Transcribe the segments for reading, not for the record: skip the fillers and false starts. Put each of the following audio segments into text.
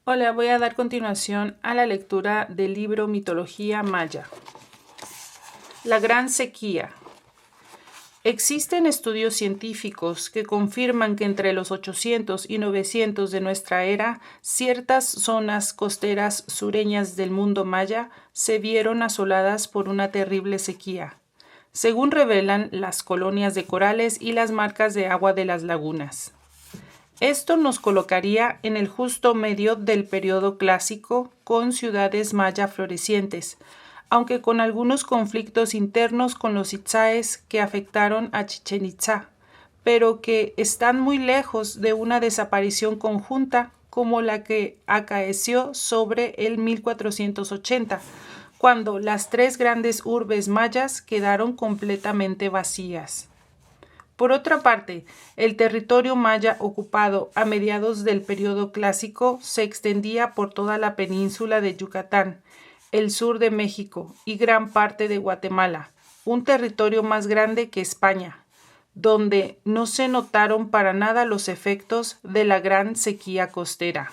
Hola, voy a dar continuación a la lectura del libro Mitología Maya. La Gran Sequía. Existen estudios científicos que confirman que entre los 800 y 900 de nuestra era, ciertas zonas costeras sureñas del mundo maya se vieron asoladas por una terrible sequía, según revelan las colonias de corales y las marcas de agua de las lagunas. Esto nos colocaría en el justo medio del periodo clásico con ciudades maya florecientes, aunque con algunos conflictos internos con los itzáes que afectaron a Chichén Itzá, pero que están muy lejos de una desaparición conjunta como la que acaeció sobre el 1480, cuando las tres grandes urbes mayas quedaron completamente vacías. Por otra parte, el territorio maya ocupado a mediados del periodo clásico se extendía por toda la península de Yucatán, el sur de México y gran parte de Guatemala, un territorio más grande que España, donde no se notaron para nada los efectos de la gran sequía costera.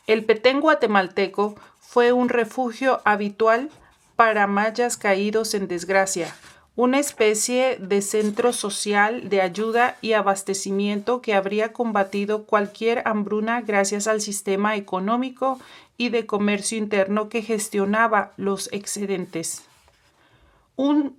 El Petén guatemalteco fue un refugio habitual para mayas caídos en desgracia, una especie de centro social de ayuda y abastecimiento que habría combatido cualquier hambruna gracias al sistema económico y de comercio interno que gestionaba los excedentes.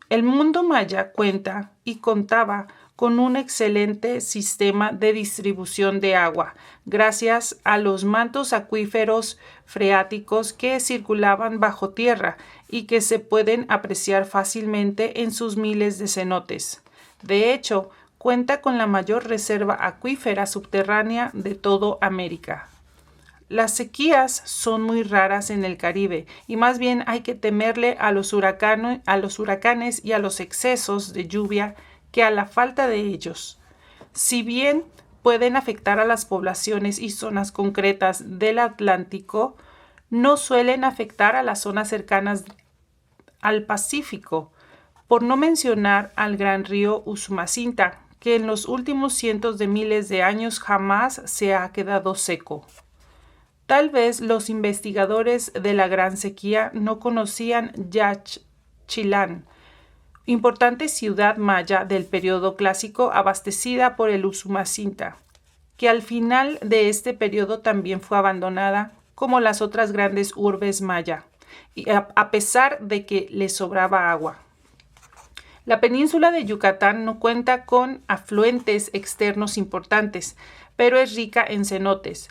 El mundo maya cuenta y contaba con un excelente sistema de distribución de agua, gracias a los mantos acuíferos freáticos que circulaban bajo tierra y que se pueden apreciar fácilmente en sus miles de cenotes. De hecho, cuenta con la mayor reserva acuífera subterránea de toda América. Las sequías son muy raras en el Caribe y más bien hay que temerle a los huracanes y a los excesos de lluvia que a la falta de ellos. Si bien pueden afectar a las poblaciones y zonas concretas del Atlántico, no suelen afectar a las zonas cercanas al Pacífico, por no mencionar al gran río Usumacinta, que en los últimos cientos de miles de años jamás se ha quedado seco. Tal vez los investigadores de la Gran Sequía no conocían Yaxchilán, importante ciudad maya del periodo clásico abastecida por el Usumacinta, que al final de este periodo también fue abandonada, como las otras grandes urbes maya, y a pesar de que le sobraba agua. La península de Yucatán no cuenta con afluentes externos importantes, pero es rica en cenotes.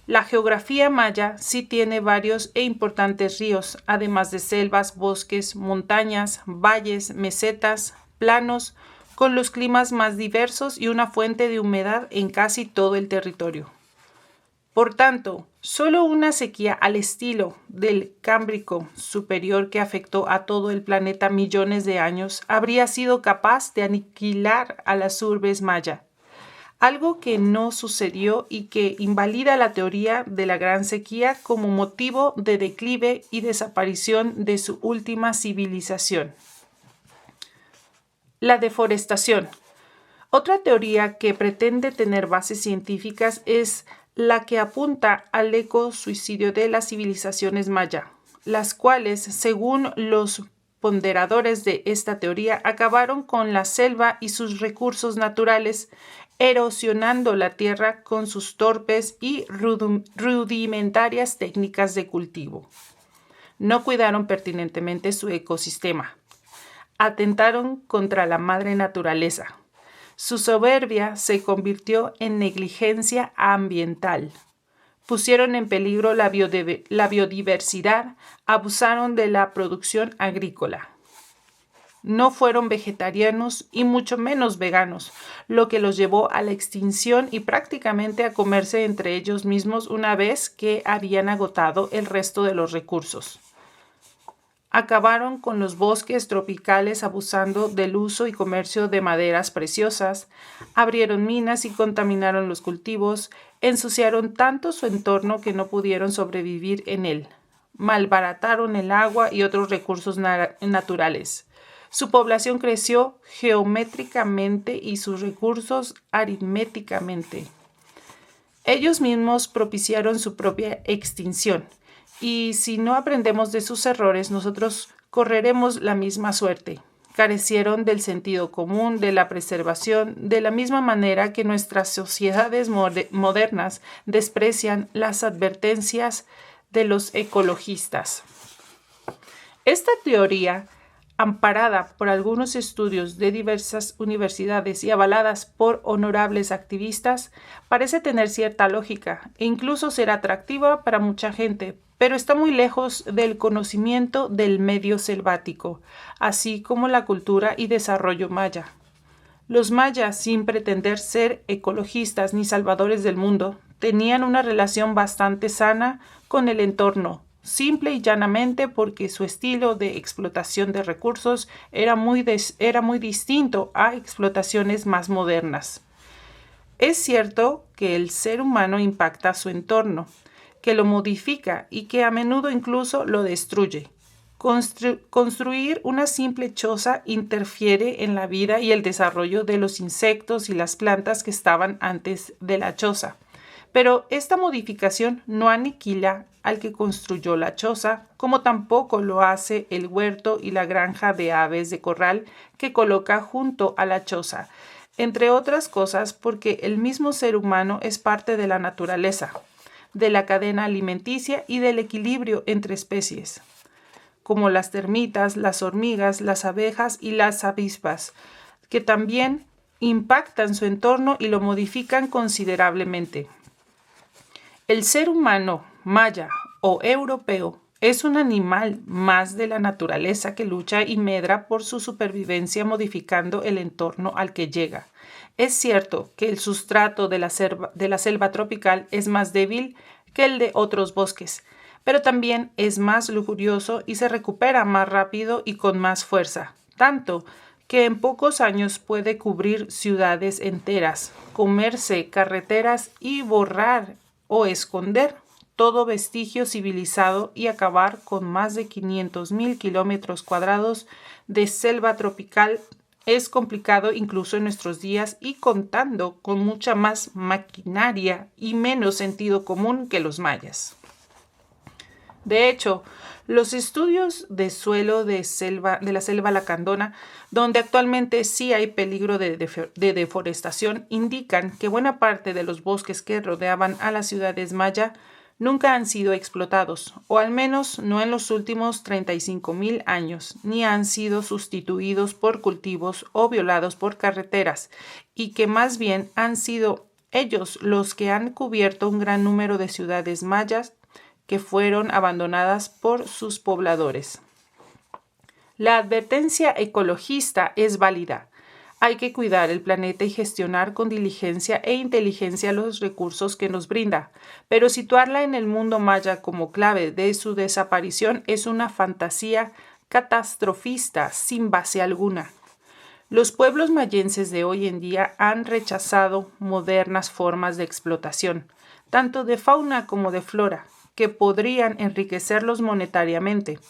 La geografía maya sí tiene varios e importantes ríos, además de selvas, bosques, montañas, valles, mesetas, planos, con los climas más diversos y una fuente de humedad en casi todo el territorio. Por tanto, solo una sequía al estilo del Cámbrico superior que afectó a todo el planeta millones de años habría sido capaz de aniquilar a las urbes maya. Algo que no sucedió y que invalida la teoría de la Gran Sequía como motivo de declive y desaparición de su última civilización. La deforestación. Otra teoría que pretende tener bases científicas es la que apunta al eco-suicidio de las civilizaciones maya, las cuales, según los ponderadores de esta teoría, acabaron con la selva y sus recursos naturales, erosionando la tierra con sus torpes y rudimentarias técnicas de cultivo. No cuidaron pertinentemente su ecosistema. Atentaron contra la madre naturaleza. Su soberbia se convirtió en negligencia ambiental. Pusieron en peligro la biodiversidad, abusaron de la producción agrícola. No fueron vegetarianos y mucho menos veganos, lo que los llevó a la extinción y prácticamente a comerse entre ellos mismos una vez que habían agotado el resto de los recursos. Acabaron con los bosques tropicales abusando del uso y comercio de maderas preciosas, abrieron minas y contaminaron los cultivos, ensuciaron tanto su entorno que no pudieron sobrevivir en él, malbarataron el agua y otros recursos naturales. Su población creció geométricamente y sus recursos aritméticamente. Ellos mismos propiciaron su propia extinción, y si no aprendemos de sus errores, nosotros correremos la misma suerte. Carecieron del sentido común, de la preservación, de la misma manera que nuestras sociedades modernas desprecian las advertencias de los ecologistas. Esta teoría, amparada por algunos estudios de diversas universidades y avaladas por honorables activistas, parece tener cierta lógica e incluso ser atractiva para mucha gente, pero está muy lejos del conocimiento del medio selvático, así como la cultura y desarrollo maya. Los mayas, sin pretender ser ecologistas ni salvadores del mundo, tenían una relación bastante sana con el entorno, simple y llanamente porque su estilo de explotación de recursos era muy distinto a explotaciones más modernas. Es cierto que el ser humano impacta su entorno, que lo modifica y que a menudo incluso lo destruye. Construir una simple choza interfiere en la vida y el desarrollo de los insectos y las plantas que estaban antes de la choza. Pero esta modificación no aniquila al que construyó la choza, como tampoco lo hace el huerto y la granja de aves de corral que coloca junto a la choza, entre otras cosas porque el mismo ser humano es parte de la naturaleza, de la cadena alimenticia y del equilibrio entre especies, como las termitas, las hormigas, las abejas y las avispas, que también impactan su entorno y lo modifican considerablemente. El ser humano, maya o europeo, es un animal más de la naturaleza que lucha y medra por su supervivencia modificando el entorno al que llega. Es cierto que el sustrato de la selva tropical es más débil que el de otros bosques, pero también es más lujurioso y se recupera más rápido y con más fuerza, tanto que en pocos años puede cubrir ciudades enteras, comerse carreteras y borrar o esconder todo vestigio civilizado y acabar con más de 500,000 kilómetros cuadrados de selva tropical es complicado incluso en nuestros días y contando con mucha más maquinaria y menos sentido común que los mayas. De hecho, los estudios de suelo de la selva lacandona, donde actualmente sí hay peligro de deforestación, indican que buena parte de los bosques que rodeaban a las ciudades maya nunca han sido explotados, o al menos no en los últimos 35,000 años, ni han sido sustituidos por cultivos o violados por carreteras, y que más bien han sido ellos los que han cubierto un gran número de ciudades mayas que fueron abandonadas por sus pobladores. La advertencia ecologista es válida. Hay que cuidar el planeta y gestionar con diligencia e inteligencia los recursos que nos brinda, pero situarla en el mundo maya como clave de su desaparición es una fantasía catastrofista sin base alguna. Los pueblos mayenses de hoy en día han rechazado modernas formas de explotación, tanto de fauna como de flora, que podrían enriquecerlos monetariamente.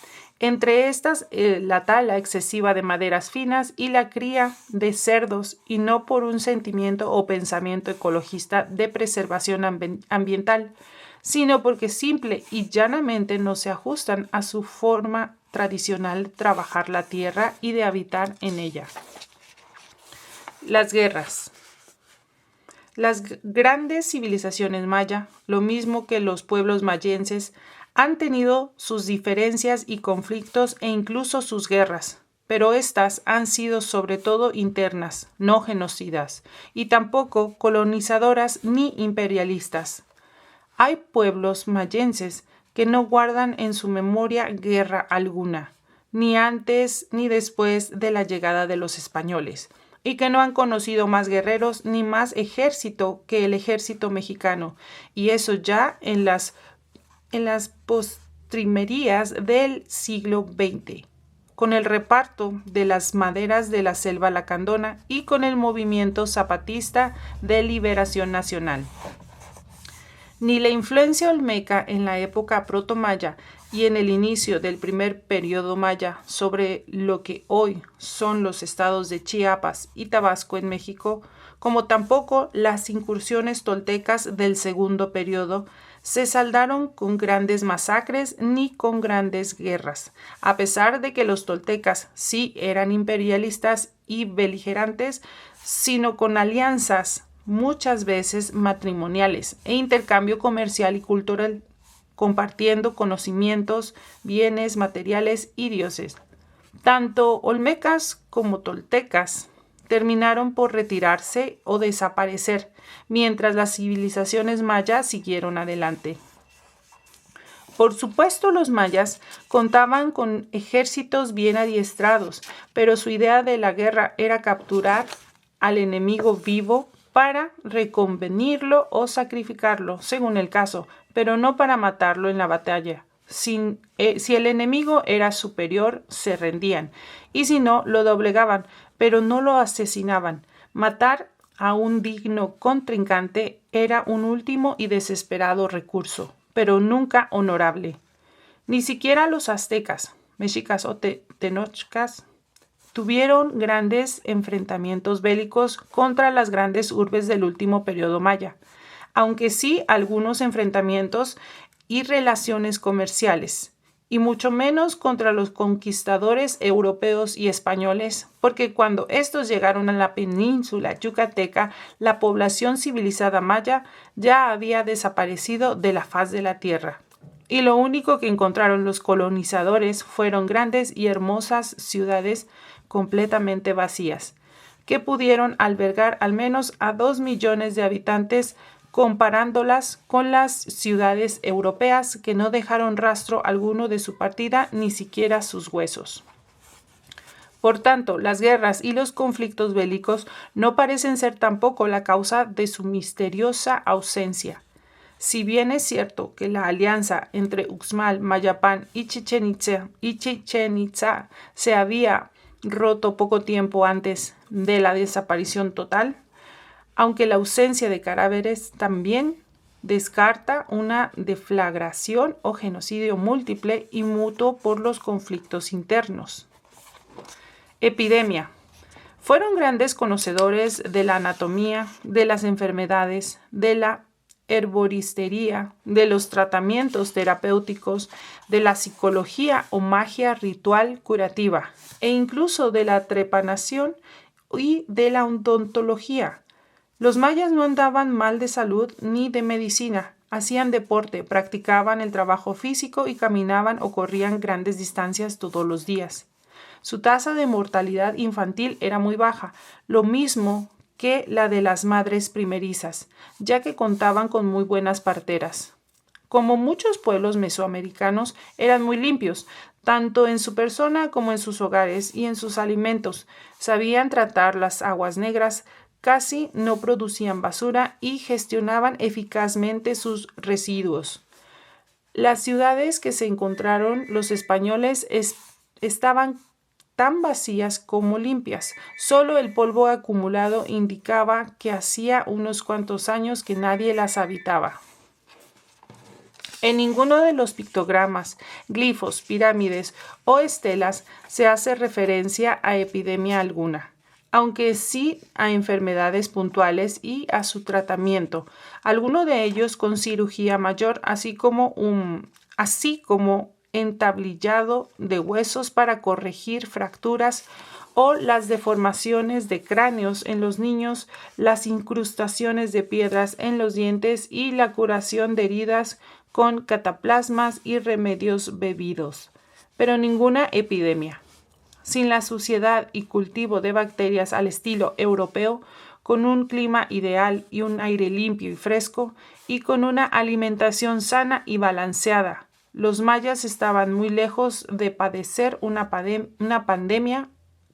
Entre estas, la tala excesiva de maderas finas y la cría de cerdos, y no por un sentimiento o pensamiento ecologista de preservación ambiental, sino porque simple y llanamente no se ajustan a su forma tradicional de trabajar la tierra y de habitar en ella. Las guerras. Las grandes civilizaciones maya, lo mismo que los pueblos mayenses, han tenido sus diferencias y conflictos e incluso sus guerras, pero estas han sido sobre todo internas, no genocidas, y tampoco colonizadoras ni imperialistas. Hay pueblos mayenses que no guardan en su memoria guerra alguna, ni antes ni después de la llegada de los españoles, y que no han conocido más guerreros ni más ejército que el ejército mexicano, y eso ya en las postrimerías del siglo XX, con el reparto de las maderas de la selva lacandona y con el movimiento zapatista de liberación nacional. Ni la influencia olmeca en la época protomaya y en el inicio del primer periodo maya sobre lo que hoy son los estados de Chiapas y Tabasco en México, como tampoco las incursiones toltecas del segundo periodo se saldaron con grandes masacres ni con grandes guerras, a pesar de que los toltecas sí eran imperialistas y beligerantes, sino con alianzas muchas veces matrimoniales e intercambio comercial y cultural, compartiendo conocimientos, bienes materiales y dioses. Tanto olmecas como toltecas terminaron por retirarse o desaparecer, mientras las civilizaciones mayas siguieron adelante. Por supuesto, los mayas contaban con ejércitos bien adiestrados, pero su idea de la guerra era capturar al enemigo vivo para reconvenirlo o sacrificarlo, según el caso, pero no para matarlo en la batalla. Si el enemigo era superior, se rendían, y si no, lo doblegaban, pero no lo asesinaban. Matar a un digno contrincante era un último y desesperado recurso, pero nunca honorable. Ni siquiera los aztecas, mexicas o tenochcas tuvieron grandes enfrentamientos bélicos contra las grandes urbes del último periodo maya, aunque sí algunos enfrentamientos y relaciones comerciales, y mucho menos contra los conquistadores europeos y españoles, porque cuando estos llegaron a la península yucateca, la población civilizada maya ya había desaparecido de la faz de la tierra, y lo único que encontraron los colonizadores fueron grandes y hermosas ciudades completamente vacías, que pudieron albergar al menos a 2 millones de habitantes, comparándolas con las ciudades europeas que no dejaron rastro alguno de su partida, ni siquiera sus huesos. Por tanto, las guerras y los conflictos bélicos no parecen ser tampoco la causa de su misteriosa ausencia. Si bien es cierto que la alianza entre Uxmal, Mayapán y Chichén Itzá se había roto poco tiempo antes de la desaparición total, aunque la ausencia de cadáveres también descarta una deflagración o genocidio múltiple y mutuo por los conflictos internos. Epidemia. Fueron grandes conocedores de la anatomía, de las enfermedades, de la herboristería, de los tratamientos terapéuticos, de la psicología o magia ritual curativa, e incluso de la trepanación y de la odontología. Los mayas no andaban mal de salud ni de medicina, hacían deporte, practicaban el trabajo físico y caminaban o corrían grandes distancias todos los días. Su tasa de mortalidad infantil era muy baja, lo mismo que la de las madres primerizas, ya que contaban con muy buenas parteras. Como muchos pueblos mesoamericanos, eran muy limpios, tanto en su persona como en sus hogares y en sus alimentos. Sabían tratar las aguas negras, casi no producían basura y gestionaban eficazmente sus residuos. Las ciudades que se encontraron los españoles estaban tan vacías como limpias. Solo el polvo acumulado indicaba que hacía unos cuantos años que nadie las habitaba. En ninguno de los pictogramas, glifos, pirámides o estelas se hace referencia a epidemia alguna, aunque sí a enfermedades puntuales y a su tratamiento, alguno de ellos con cirugía mayor, así como entablillado de huesos para corregir fracturas o las deformaciones de cráneos en los niños, las incrustaciones de piedras en los dientes y la curación de heridas con cataplasmas y remedios bebidos, pero ninguna epidemia. Sin la suciedad y cultivo de bacterias al estilo europeo, con un clima ideal y un aire limpio y fresco, y con una alimentación sana y balanceada, los mayas estaban muy lejos de padecer una pandemia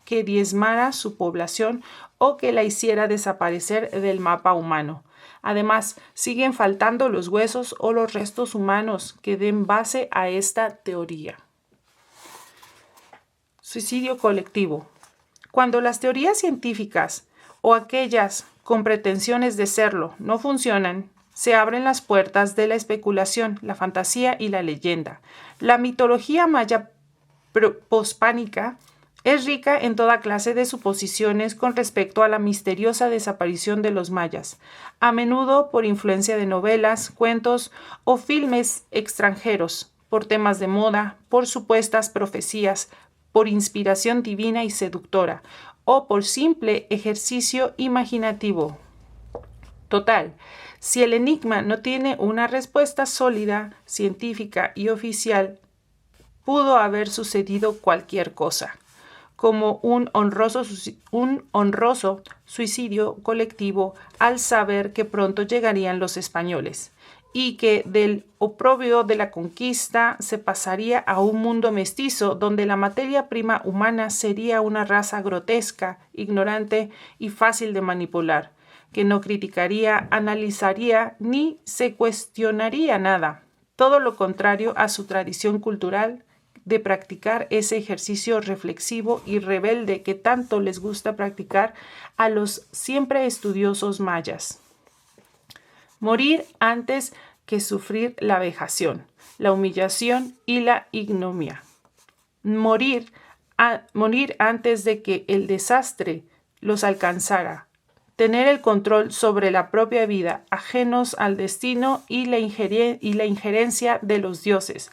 que diezmara su población o que la hiciera desaparecer del mapa humano. Además, siguen faltando los huesos o los restos humanos que den base a esta teoría. Suicidio colectivo. Cuando las teorías científicas o aquellas con pretensiones de serlo no funcionan, se abren las puertas de la especulación, la fantasía y la leyenda. La mitología maya pospánica Es rica en toda clase de suposiciones con respecto a la misteriosa desaparición de los mayas, a menudo por influencia de novelas, cuentos o filmes extranjeros, por temas de moda, por supuestas profecías, por inspiración divina y seductora, o por simple ejercicio imaginativo. Total, si el enigma no tiene una respuesta sólida, científica y oficial, pudo haber sucedido cualquier cosa, como un honroso suicidio colectivo al saber que pronto llegarían los españoles y que del oprobio de la conquista se pasaría a un mundo mestizo donde la materia prima humana sería una raza grotesca, ignorante y fácil de manipular, que no criticaría, analizaría ni se cuestionaría nada, todo lo contrario a su tradición cultural de practicar ese ejercicio reflexivo y rebelde que tanto les gusta practicar a los siempre estudiosos mayas. Morir antes que sufrir la vejación, la humillación y la ignominia. Morir antes de que el desastre los alcanzara. Tener el control sobre la propia vida, ajenos al destino y la injerencia de los dioses.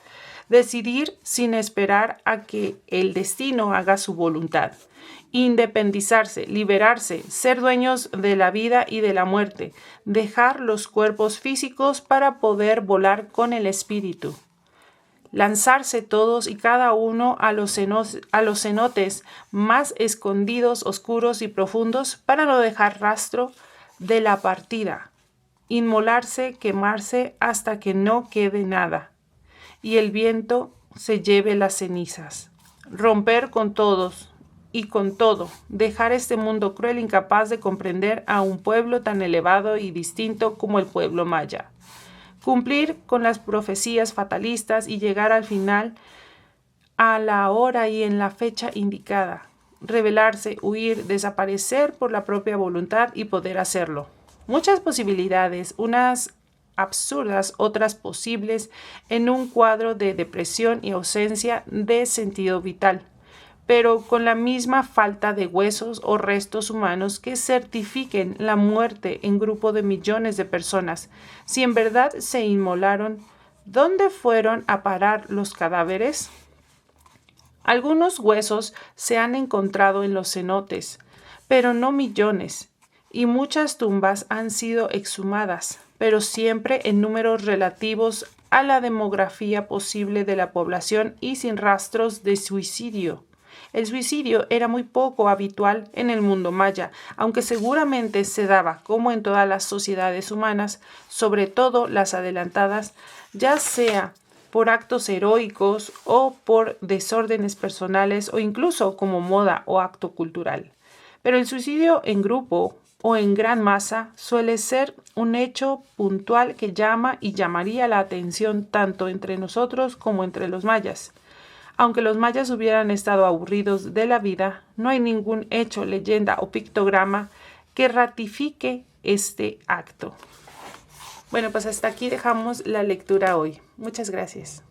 Decidir sin esperar a que el destino haga su voluntad. Independizarse, liberarse, ser dueños de la vida y de la muerte, dejar los cuerpos físicos para poder volar con el espíritu. Lanzarse todos y cada uno a los cenotes más escondidos, oscuros y profundos para no dejar rastro de la partida. Inmolarse, quemarse hasta que no quede nada y el viento se lleve las cenizas. Romper con todos y con todo, dejar este mundo cruel incapaz de comprender a un pueblo tan elevado y distinto como el pueblo maya. Cumplir con las profecías fatalistas y llegar al final a la hora y en la fecha indicada. Rebelarse, huir, desaparecer por la propia voluntad y poder hacerlo. Muchas posibilidades, unas absurdas, otras posibles, en un cuadro de depresión y ausencia de sentido vital, pero con la misma falta de huesos o restos humanos que certifiquen la muerte en grupo de millones de personas. Si en verdad se inmolaron, ¿dónde fueron a parar los cadáveres? Algunos huesos se han encontrado en los cenotes, pero no millones, y muchas tumbas han sido exhumadas, pero siempre en números relativos a la demografía posible de la población y sin rastros de suicidio. El suicidio era muy poco habitual en el mundo maya, aunque seguramente se daba, como en todas las sociedades humanas, sobre todo las adelantadas, ya sea por actos heroicos o por desórdenes personales o incluso como moda o acto cultural. Pero el suicidio en grupo o en gran masa suele ser un hecho puntual que llama y llamaría la atención tanto entre nosotros como entre los mayas. Aunque los mayas hubieran estado aburridos de la vida, no hay ningún hecho, leyenda o pictograma que ratifique este acto. Bueno, pues hasta aquí dejamos la lectura hoy. Muchas gracias.